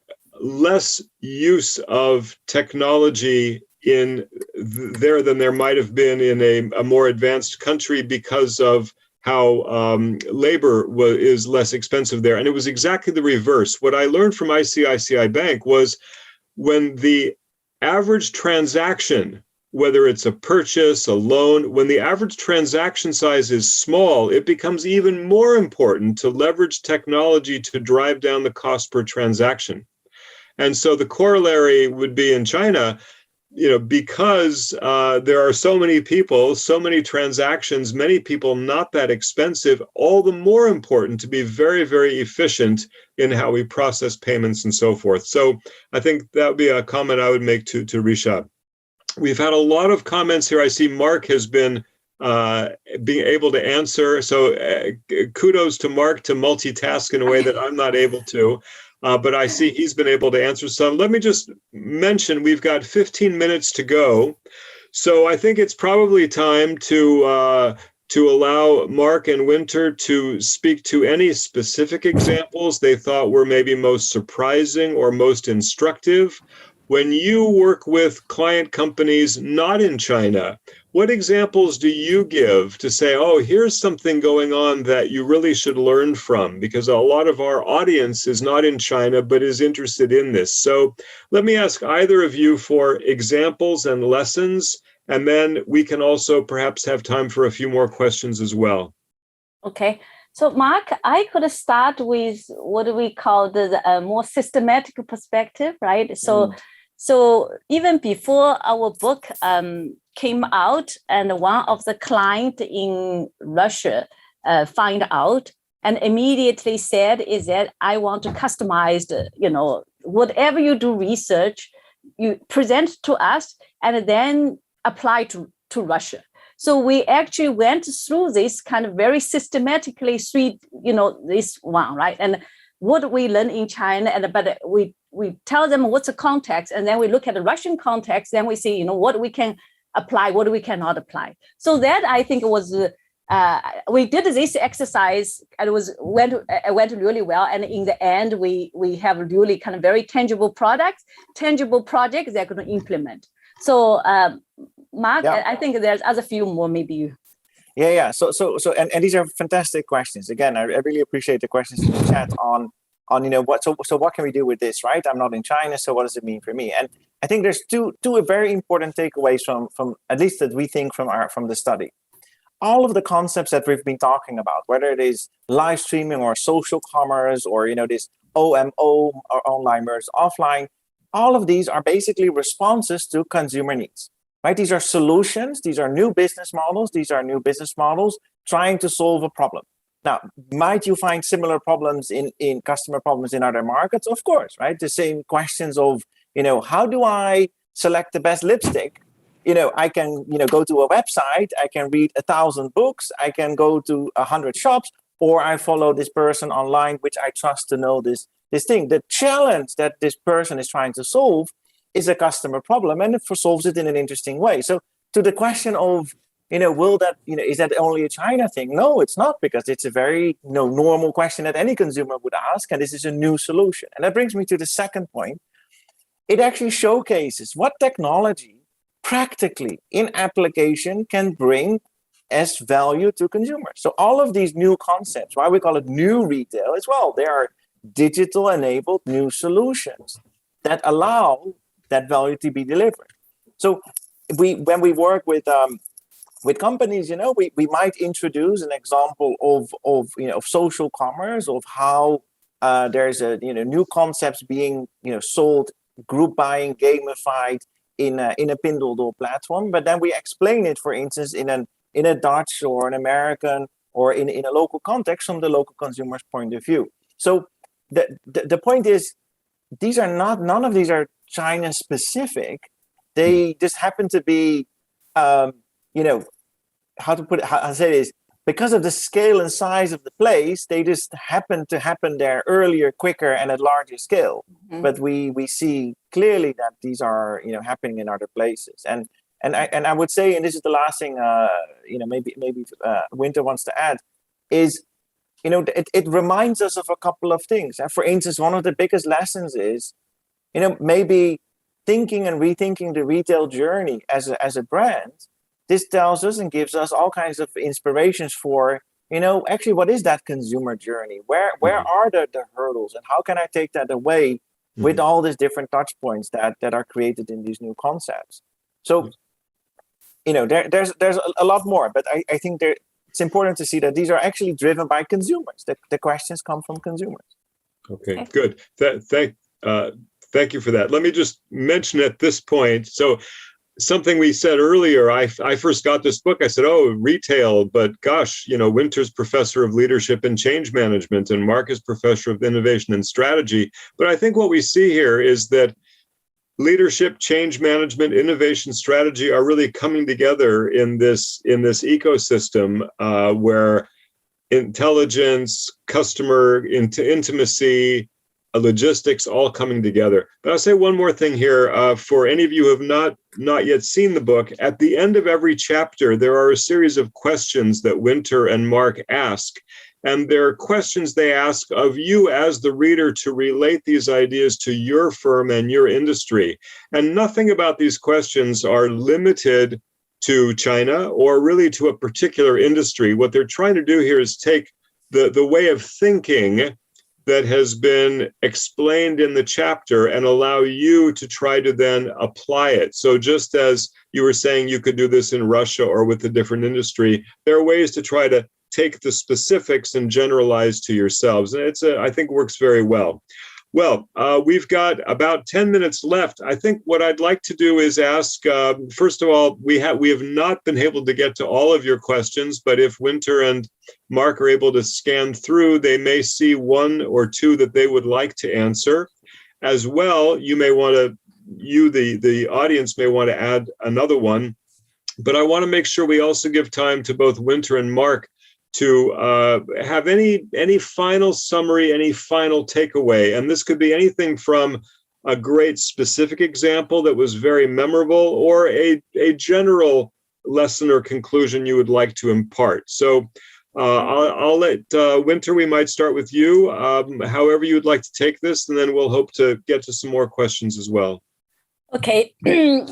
less use of technology in there than there might have been in a more advanced country because of how labor is less expensive there. And it was exactly the reverse. What I learned from ICICI Bank was when the average transaction, whether it's a purchase, a loan, when the average transaction size is small, it becomes even more important to leverage technology to drive down the cost per transaction. And so the corollary would be in China, because there are so many people, so many transactions, many people not that expensive, all the more important to be very, very efficient in how we process payments and so forth. So I think that would be a comment I would make to Rishabh. We've had a lot of comments here. I see Mark has been being able to answer. So kudos to Mark to multitask in a way that I'm not able to. But I see he's been able to answer some. Let me just mention, we've got 15 minutes to go. So I think it's probably time to allow Mark and Winter to speak to any specific examples they thought were maybe most surprising or most instructive, when you work with client companies not in China, what examples do you give to say, oh, here's something going on that you really should learn from? Because a lot of our audience is not in China, but is interested in this. So let me ask either of you for examples and lessons, and then we can also perhaps have time for a few more questions as well. Okay. So, Mark, I could start with what we call the more systematic perspective, right? So even before our book came out, and one of the clients in Russia find out and immediately said is that I want to customize, whatever you do research, you present to us and then apply to Russia. So we actually went through this kind of very systematically, this one, right? And what we learn in China, but we tell them what's the context, and then we look at the Russian context, then we see, what we can apply, what we cannot apply. So that I think was, we did this exercise and it went really well. And in the end, we have really kind of very tangible projects they're going to implement. So Mark, yeah. I think there's other few more maybe. Yeah. So these are fantastic questions. Again, I really appreciate the questions in the chat on what. So what can we do with this, right? I'm not in China, so what does it mean for me? And I think there's two very important takeaways from at least that we think from the study. All of the concepts that we've been talking about, whether it is live streaming or social commerce or this OMO or online versus offline, all of these are basically responses to consumer needs. Right? These are solutions. These are new business models. These are new business models trying to solve a problem. Now, might you find similar problems in customer problems in other markets? Of course, right? The same questions of, how do I select the best lipstick? I can, go to a website. I can read 1,000 books. I can go to 100 shops, or I follow this person online, which I trust to know this thing. The challenge that this person is trying to solve is a customer problem, and it solves it in an interesting way. So to the question of, will that, is that only a China thing? No, it's not, because it's a very normal question that any consumer would ask, and this is a new solution. And that brings me to the second point. It actually showcases what technology practically in application can bring as value to consumers. So all of these new concepts, why we call it new retail as well, they are digital enabled new solutions that allow that value to be delivered. So when we work with companies, we might introduce an example of social commerce, of how there's a new concepts being sold, group buying, gamified in a Pinduoduo platform. But then we explain it, for instance, in a Dutch or an American or in a local context from the local consumer's point of view. So the point is, none of these are China specific. They just happen to be, how to say this, because of the scale and size of the place, they just happen to happen there earlier, quicker, and at larger scale. Mm-hmm. But we see clearly that these are happening in other places. And I would say, and this is the last thing maybe Winter wants to add, is it reminds us of a couple of things. For instance, one of the biggest lessons is, maybe thinking and rethinking the retail journey as a brand. This tells us and gives us all kinds of inspirations for, actually, what is that consumer journey? Where are the hurdles, and how can I take that away with all these different touch points that are created in these new concepts? So, there's a lot more, but I think it's important to see that these are actually driven by consumers. The questions come from consumers. Okay, good. Thank you for that. Let me just mention at this point, so something we said earlier, I first got this book, I said, oh, retail, but gosh, Winter's professor of leadership and change management, and Mark is professor of innovation and strategy. But I think what we see here is that leadership, change management, innovation, strategy are really coming together in this ecosystem where intelligence, customer intimacy, logistics all coming together. But I'll say one more thing here. For any of you who have not yet seen the book, at the end of every chapter, there are a series of questions that Winter and Mark ask. And there are questions they ask of you as the reader to relate these ideas to your firm and your industry. And nothing about these questions are limited to China or really to a particular industry. What they're trying to do here is take the way of thinking that has been explained in the chapter and allow you to try to then apply it. So just as you were saying you could do this in Russia or with a different industry, there are ways to try to take the specifics and generalize to yourselves. And I think works very well. Well, we've got about 10 minutes left. I think what I'd like to do is ask, first of all, we have not been able to get to all of your questions, but if Winter and Mark are able to scan through, they may see one or two that they would like to answer. As well, the audience may want to add another one, but I want to make sure we also give time to both Winter and Mark to have any final summary, any final takeaway. And this could be anything from a great specific example that was very memorable or a general lesson or conclusion you would like to impart. So I'll let Winter, we might start with you, however you would like to take this, and then we'll hope to get to some more questions as well. Okay,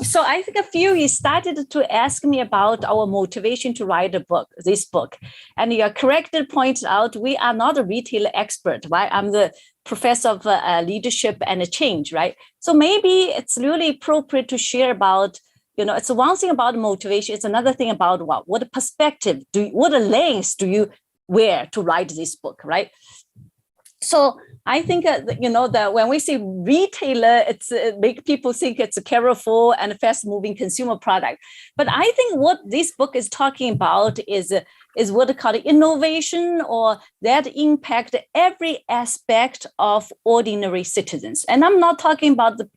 so I think a few you started to ask me about our motivation to write this book. And you are correct to point out we are not a retail expert, right? I'm the professor of leadership and change, right? So maybe it's really appropriate to share about, it's one thing about motivation. It's another thing about what perspective, what lens do you wear to write this book, right? So I think, that when we say retailer, it make people think it's a careful and fast-moving consumer product. But I think what this book is talking about is what they call innovation, or that impact every aspect of ordinary citizens. And I'm not talking about the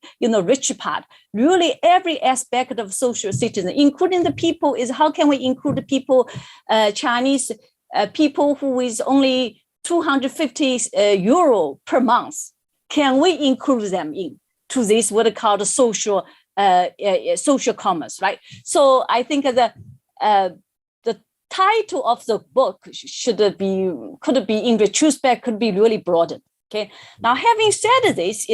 rich part. Really, every aspect of social citizen, including the people, is how can we include the people, Chinese people who is only 250 euro per month. Can we include them into this what called social commerce, right? So I think the title of the book could be in retrospect, could be really broadened. Okay. Now, having said this,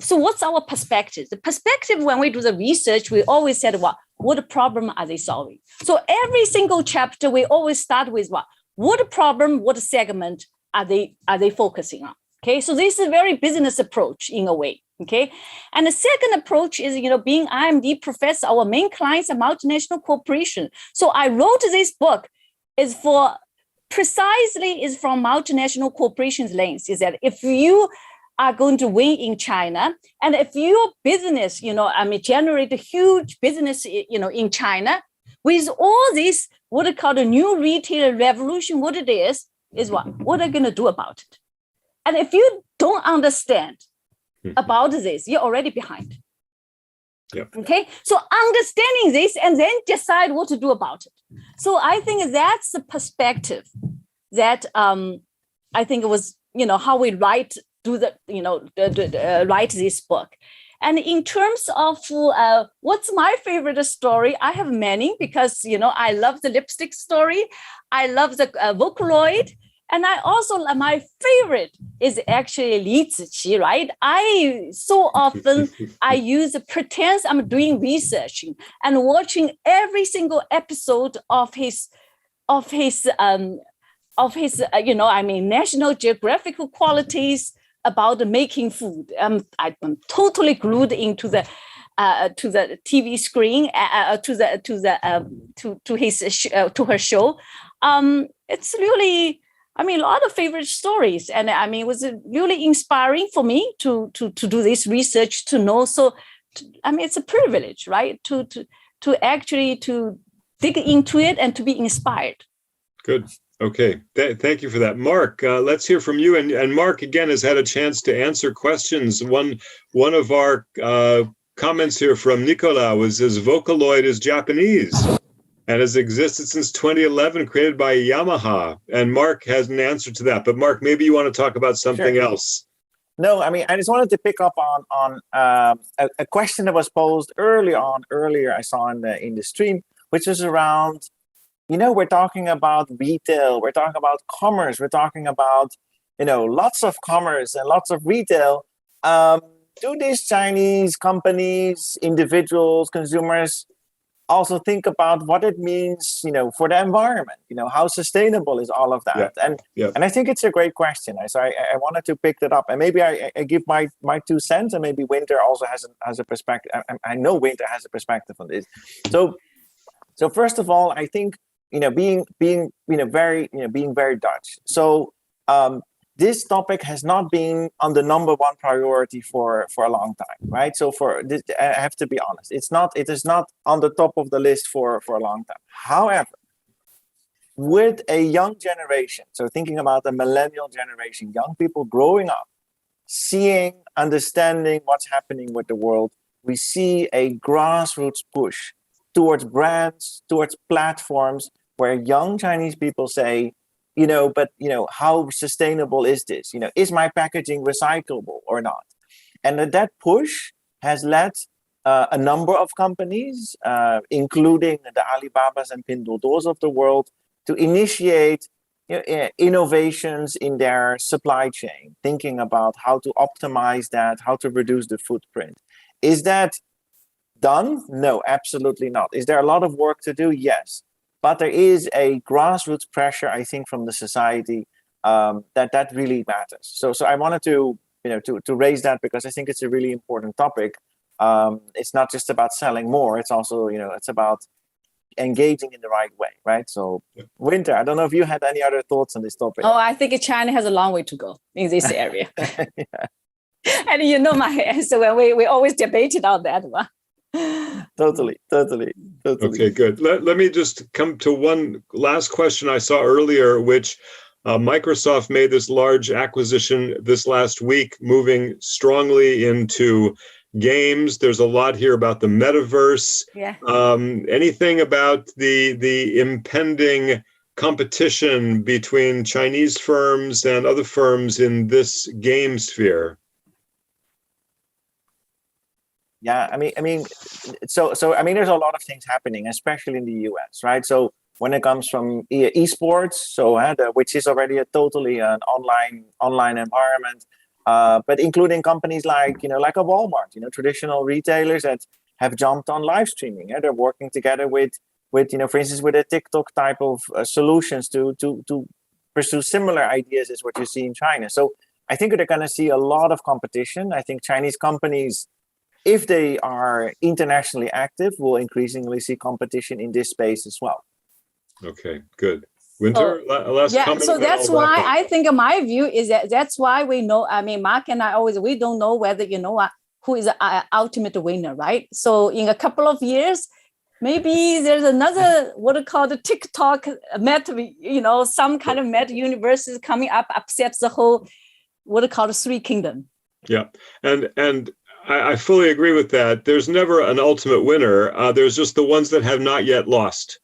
so what's our perspective? The perspective when we do the research, we always said, what problem are they solving? So every single chapter, we always start with what problem, what segment are they focusing on? Okay, so this is a very business approach in a way. Okay, and the second approach is, being IMD professor, our main clients are multinational corporations. So I wrote this book is from multinational corporations' lens. Is that if you are going to win in China, and if your business, generate a huge business, in China, with all this, what they call the new retail revolution, what it is what are you going to do about it? And if you don't understand about this, you're already behind. Yep. Okay, so understanding this and then decide what to do about it. So I think that's the perspective that I think it was, how we write this book. And in terms of what's my favorite story, I have many because, I love the lipstick story. I love the Vocaloid. And I also, my favorite is actually Li Ziqi, right? I so often, I pretend I'm doing research and watching every single episode of his National Geographic qualities about making food. I'm totally glued into the to the TV screen, to her show. It's really, a lot of favorite stories, and it was really inspiring for me to do this research, to know. So, it's a privilege, right? To actually to dig into it and to be inspired. Good. Okay. Thank you for that, Mark. Let's hear from you. And Mark again has had a chance to answer questions. One of our comments here from Nicola was his Vocaloid is Japanese and has existed since 2011, created by Yamaha. And Mark has an answer to that. But Mark, maybe you want to talk about something else. No, I just wanted to pick up on a question that was posed earlier I saw in the stream, which was around we're talking about retail, we're talking about commerce, we're talking about, lots of commerce and lots of retail. Do these Chinese companies, individuals, consumers also think about what it means, for the environment? How sustainable is all of that? And I think it's a great question. So I wanted to pick that up, and maybe I give my 2 cents, and maybe Winter also has a perspective. I know Winter has a perspective on this. So first of all, I think being very Dutch. So this topic has not been on the number 1 priority for a long time, right? So for this, I have to be honest, it is not on the top of the list for a long time. However, with a young generation, so thinking about the millennial generation, young people growing up, seeing, understanding what's happening with the world, we see a grassroots push towards brands, towards platforms where young Chinese people say, but how sustainable is this? Is my packaging recyclable or not? And that push has led a number of companies, including the Alibabas and Pinduoduos of the world, to initiate innovations in their supply chain, thinking about how to optimize that, how to reduce the footprint. Is that done? No, absolutely not. Is there a lot of work to do? Yes. But there is a grassroots pressure, I think, from the society that really matters. So I wanted to raise that, because I think it's a really important topic. It's not just about selling more; it's also it's about engaging in the right way, right? So, Winter, I don't know if you had any other thoughts on this topic. Oh, I think China has a long way to go in this area. Yeah. And my answer when we always debated on that one. Totally. Okay, good. Let me just come to one last question I saw earlier, which Microsoft made this large acquisition this last week, moving strongly into games. There's a lot here about the metaverse. Yeah. Anything about the impending competition between Chinese firms and other firms in this game sphere? Yeah, I mean, so there's a lot of things happening, especially in the US, right? So when it comes from esports, so which is already a totally an online environment, but including companies like like a Walmart, traditional retailers that have jumped on live streaming. They're working together with for instance, with a TikTok type of solutions to pursue similar ideas as what you see in China. So I think they're going to see a lot of competition. I think Chinese companies, if they are internationally active, will increasingly see competition in this space as well. Okay, good. Winter, last comment. So that's why I think my view is that's why we know, Mark and I we don't know whether, who is the ultimate winner, right? So in a couple of years, maybe there's another, what it called the TikTok meta, some kind of meta universe is coming up, upsets the whole, what it called the 3 kingdom. Yeah, and I fully agree with that. There's never an ultimate winner. There's just the ones that have not yet lost.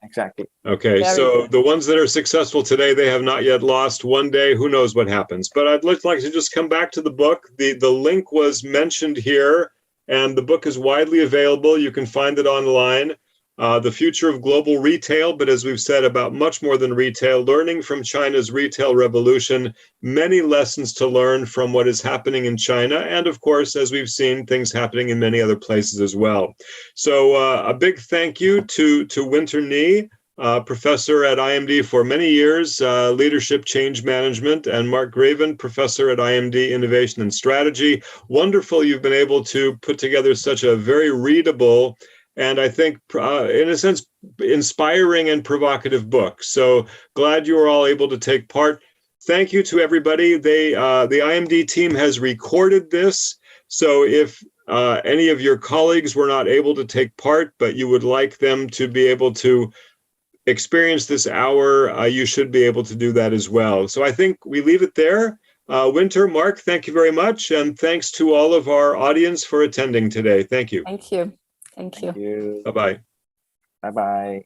Exactly. Okay, Very so good. the ones that are successful today, they have not yet lost. One day, who knows what happens. But I'd like to just come back to the book. The link was mentioned here, and the book is widely available. You can find it online. The Future of Global Retail, but as we've said, about much more than retail, learning from China's retail revolution, many lessons to learn from what is happening in China, and of course, as we've seen, things happening in many other places as well. So a big thank you to Winter Ni, professor at IMD for many years, leadership change management, and Mark Graven, professor at IMD Innovation and Strategy. Wonderful you've been able to put together such a very readable and I think, in a sense, inspiring and provocative book. So glad you were all able to take part. Thank you to everybody. The IMD team has recorded this. So if any of your colleagues were not able to take part, but you would like them to be able to experience this hour, you should be able to do that as well. So I think we leave it there. Winter, Mark, thank you very much. And thanks to all of our audience for attending today. Thank you. Thank you. Thank you. Thank you. Bye-bye. Bye-bye.